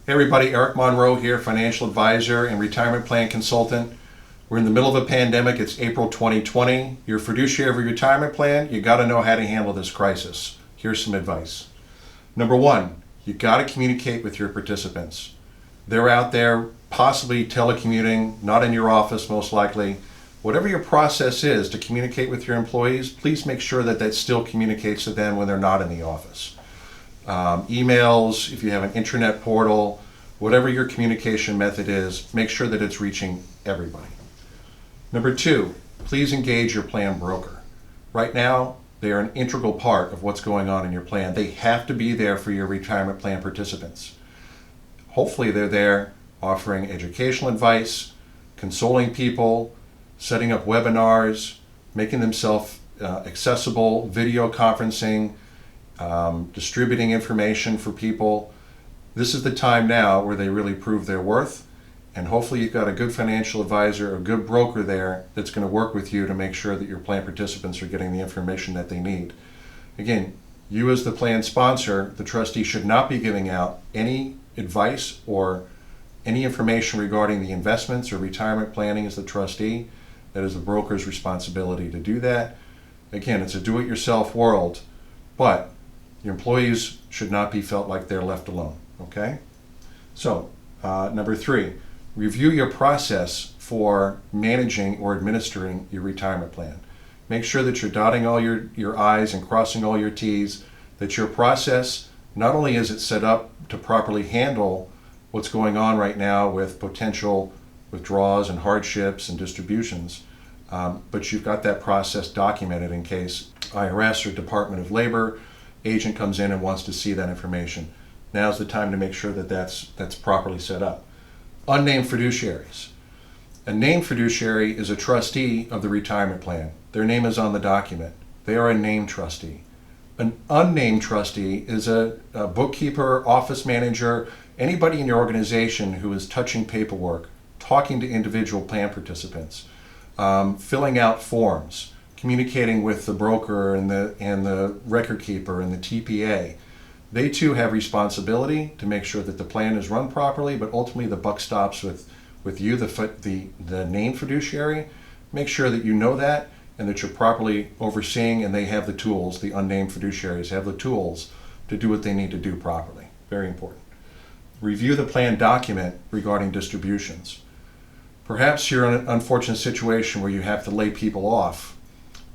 Hey everybody, Eric Monroe here, financial advisor and retirement plan consultant. We're in the middle of a pandemic. It's April 2020. You're a fiduciary of your retirement plan. You got to know how to handle this crisis. Here's some advice. Number one, you got to communicate with your participants. They're out there possibly telecommuting, not in your office most likely. Whatever your process is to communicate with your employees, please make sure that that still communicates to them when they're not in the office. Emails, if you have an intranet portal, whatever your communication method is, make sure that it's reaching everybody. Number two, please engage your plan broker. Right now, they are an integral part of what's going on in your plan. They have to be there for your retirement plan participants. Hopefully they're there offering educational advice, consoling people, setting up webinars, making themselves accessible, video conferencing, distributing information for people. This is the time now where they really prove their worth, and hopefully you've got a good financial advisor, a good broker there that's going to work with you to make sure that your plan participants are getting the information that they need. Again, you as the plan sponsor, the trustee, should not be giving out any advice or any information regarding the investments or retirement planning as the trustee. That is the broker's responsibility to do that. Again, it's a do-it-yourself world, but your employees should not be felt like they're left alone, okay? So, number three, review your process for managing or administering your retirement plan. Make sure that you're dotting all your I's and crossing all your T's, that your process, not only is it set up to properly handle what's going on right now with potential withdrawals and hardships and distributions, but you've got that process documented in case IRS or Department of Labor agent comes in and wants to see that information. Now's the time to make sure that that's properly set up. Unnamed fiduciaries. A named fiduciary is a trustee of the retirement plan. Their name is on the document. They are a named trustee. An unnamed trustee is a bookkeeper, office manager, anybody in your organization who is touching paperwork, talking to individual plan participants, filling out forms, communicating with the broker and the record keeper and the TPA. They too have responsibility to make sure that the plan is run properly, but ultimately the buck stops with you, the named fiduciary. Make sure that you know that and that you're properly overseeing, and they have the tools, the unnamed fiduciaries have the tools to do what they need to do properly. Very important. Review the plan document regarding distributions. Perhaps you're in an unfortunate situation where you have to lay people off.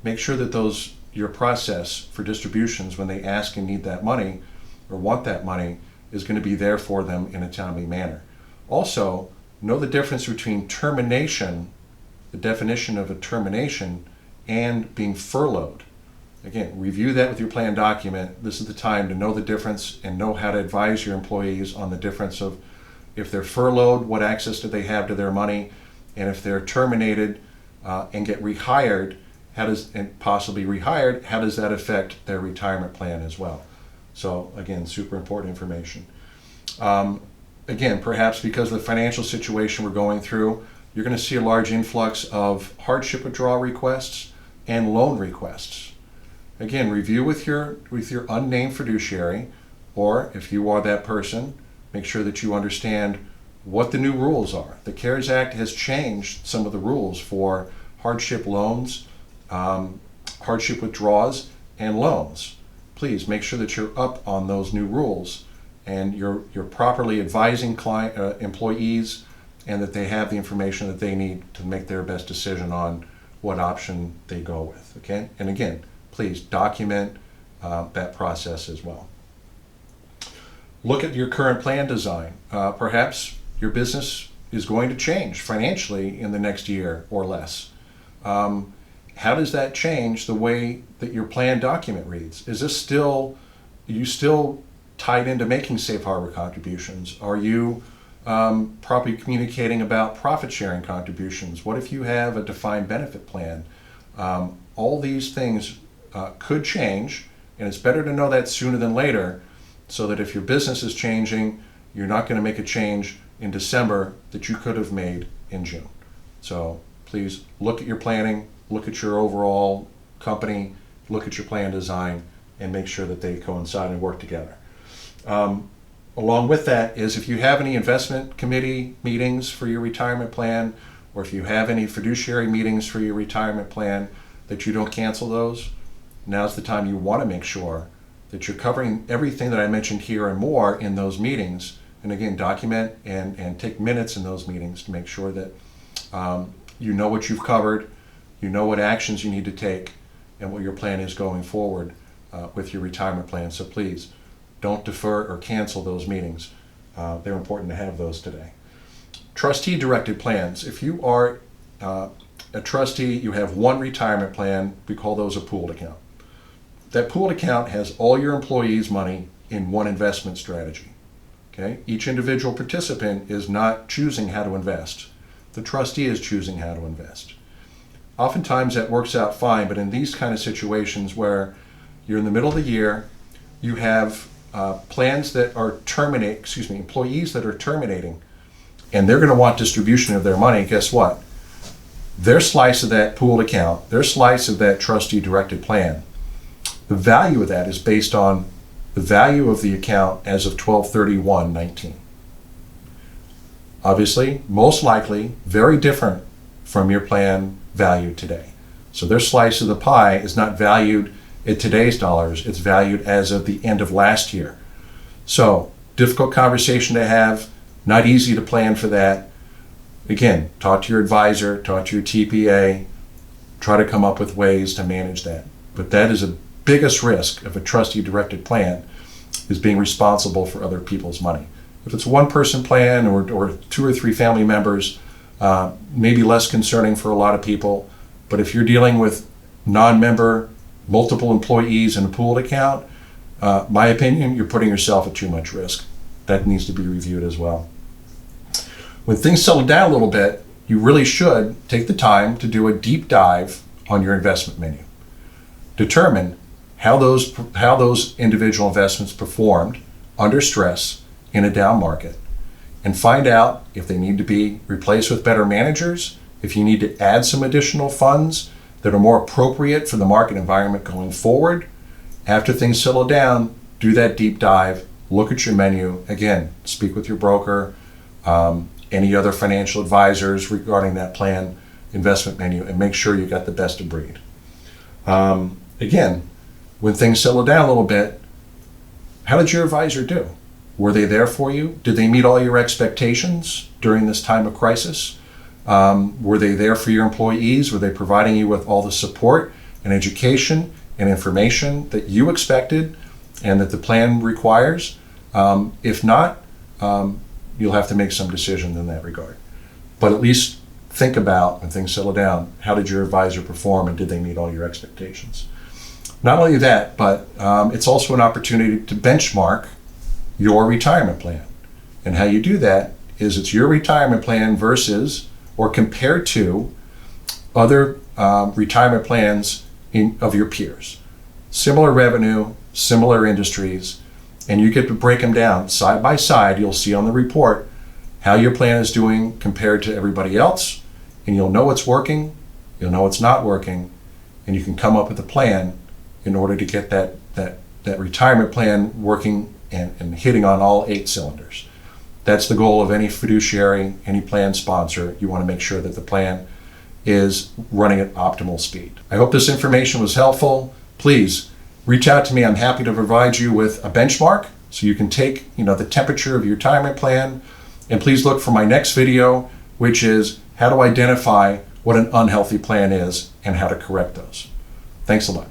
Make sure that your process for distributions, when they ask and need that money or want that money, is going to be there for them in a timely manner. Also, know the difference between termination, the definition of a termination, and being furloughed. Again, review that with your plan document. This is the time to know the difference and know how to advise your employees on the difference of if they're furloughed, what access do they have to their money, and if they're terminated and get rehired, how does that affect their retirement plan as well? So again, super important information. Again, perhaps because of the financial situation we're going through, you're going to see a large influx of hardship withdrawal requests and loan requests. Again, review with your unnamed fiduciary, or if you are that person, make sure that you understand what the new rules are. The CARES Act has changed some of the rules for hardship loans, hardship withdrawals, and loans. Please make sure that you're up on those new rules and you're properly advising employees, and that they have the information that they need to make their best decision on what option they go with. Okay? And again, please document that process as well. Look at your current plan design. Perhaps your business is going to change financially in the next year or less. How does that change the way that your plan document reads? Are you still tied into making safe harbor contributions? Are you properly communicating about profit sharing contributions? What if you have a defined benefit plan? All these things could change, and it's better to know that sooner than later, so that if your business is changing, you're not going to make a change in December that you could have made in June. So please look at your planning, look at your overall company, look at your plan design, and make sure that they coincide and work together. Along with that is if you have any investment committee meetings for your retirement plan, or if you have any fiduciary meetings for your retirement plan, that you don't cancel those. Now's the time you want to make sure that you're covering everything that I mentioned here and more in those meetings. And again, document and take minutes in those meetings to make sure that you know what you've covered, you know what actions you need to take, and what your plan is going forward with your retirement plan. So please don't defer or cancel those meetings. They're important to have those today. Trustee directed plans. If you are a trustee, you have one retirement plan. We call those a pooled account. That pooled account has all your employees' money in one investment strategy. Okay? Each individual participant is not choosing how to invest. The trustee is choosing how to invest. Oftentimes that works out fine, but in these kind of situations where you're in the middle of the year, you have employees that are terminating, and they're going to want distribution of their money. Guess what? Their slice of that pooled account, their slice of that trustee directed plan, the value of that is based on the value of the account as of 12/31/19. Obviously, most likely, very different from your plan value today. So their slice of the pie is not valued at today's dollars, it's valued as of the end of last year. So, difficult conversation to have, not easy to plan for that. Again, talk to your advisor, talk to your TPA, try to come up with ways to manage that. But that is the biggest risk of a trustee directed plan, is being responsible for other people's money. If it's a one person plan or 2 or 3 family members, maybe less concerning for a lot of people. But if you're dealing with non-member, multiple employees in a pooled account, my opinion, you're putting yourself at too much risk. That needs to be reviewed as well. When things settle down a little bit, you really should take the time to do a deep dive on your investment menu. Determine how those individual investments performed under stress in a down market, and find out if they need to be replaced with better managers, if you need to add some additional funds that are more appropriate for the market environment going forward. After things settle down, do that deep dive, look at your menu. Again, speak with your broker, any other financial advisors regarding that plan investment menu, and make sure you got the best of breed. Again, when things settle down a little bit, how did your advisor do? Were they there for you? Did they meet all your expectations during this time of crisis? Were they there for your employees? Were they providing you with all the support and education and information that you expected and that the plan requires? If not, you'll have to make some decision in that regard. But at least think about, when things settle down, how did your advisor perform and did they meet all your expectations? Not only that, but it's also an opportunity to benchmark your retirement plan. And how you do that is it's your retirement plan versus or compared to other retirement plans of your peers. Similar revenue, similar industries, and you get to break them down side by side. You'll see on the report how your plan is doing compared to everybody else, and you'll know what's working, you'll know what's not working, and you can come up with a plan in order to get that retirement plan working and hitting on all 8 cylinders. That's the goal of any fiduciary, any plan sponsor. You want to make sure that the plan is running at optimal speed. I hope this information was helpful. Please reach out to me. I'm happy to provide you with a benchmark so you can take the temperature of your retirement plan. And please look for my next video, which is how to identify what an unhealthy plan is and how to correct those. Thanks a lot.